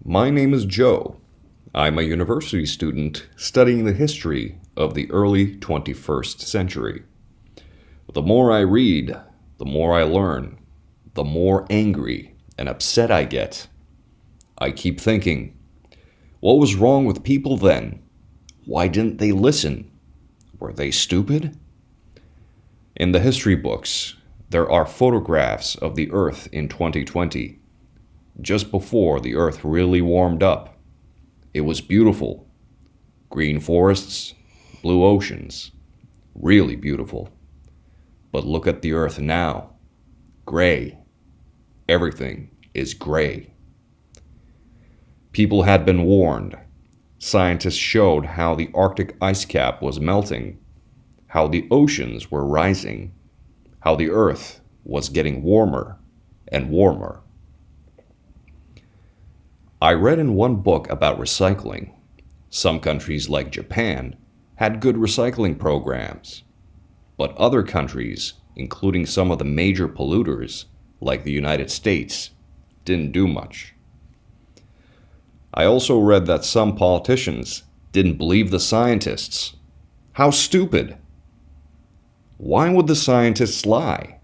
My name is Joe. I'm a university student studying the history of the early 21st century. The more I read, the more I learn, the more angry and upset I get. I keep thinking, what was wrong with people then? Why didn't they listen? Were they stupid? In the history books, there are photographs of the Earth in 2020, just before the Earth really warmed up. It was beautiful. Green forests, blue oceans, really beautiful. But look at the Earth now. Gray. Everything is gray. People had been warned. Scientists showed how the Arctic ice cap was melting, how the oceans were rising, how the Earth was getting warmer and warmer. I read in one book about recycling. Some countries like Japan had good recycling programs, but other countries, including some of the major polluters like the United States, didn't do much. I also read that some politicians didn't believe the scientists. How stupid! Why would the scientists lie?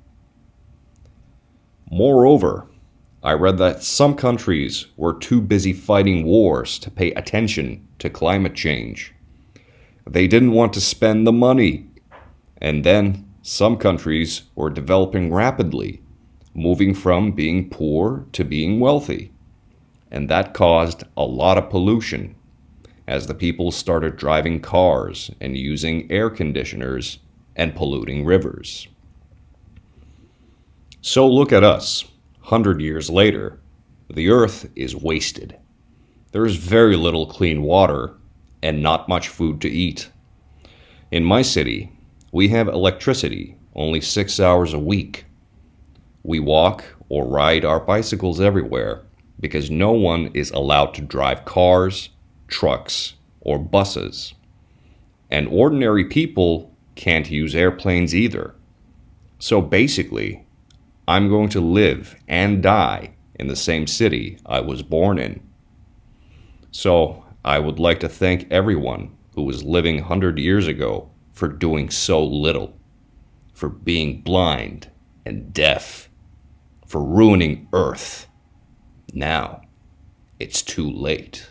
Moreover, I read that some countries were too busy fighting wars to pay attention to climate change. They didn't want to spend the money. And then some countries were developing rapidly, moving from being poor to being wealthy. And that caused a lot of pollution as the people started driving cars and using air conditioners and polluting rivers. So look at us. 100 years later, the Earth is wasted. There is very little clean water and not much food to eat. In my city, we have electricity only 6 hours a week. We walk or ride our bicycles everywhere because no one is allowed to drive cars, trucks, or buses. And ordinary people can't use airplanes either. So basically, I'm going to live and die in the same city I was born in. So I would like to thank everyone who was living 100 years ago for doing so little, for being blind and deaf, for ruining Earth. Now, it's too late.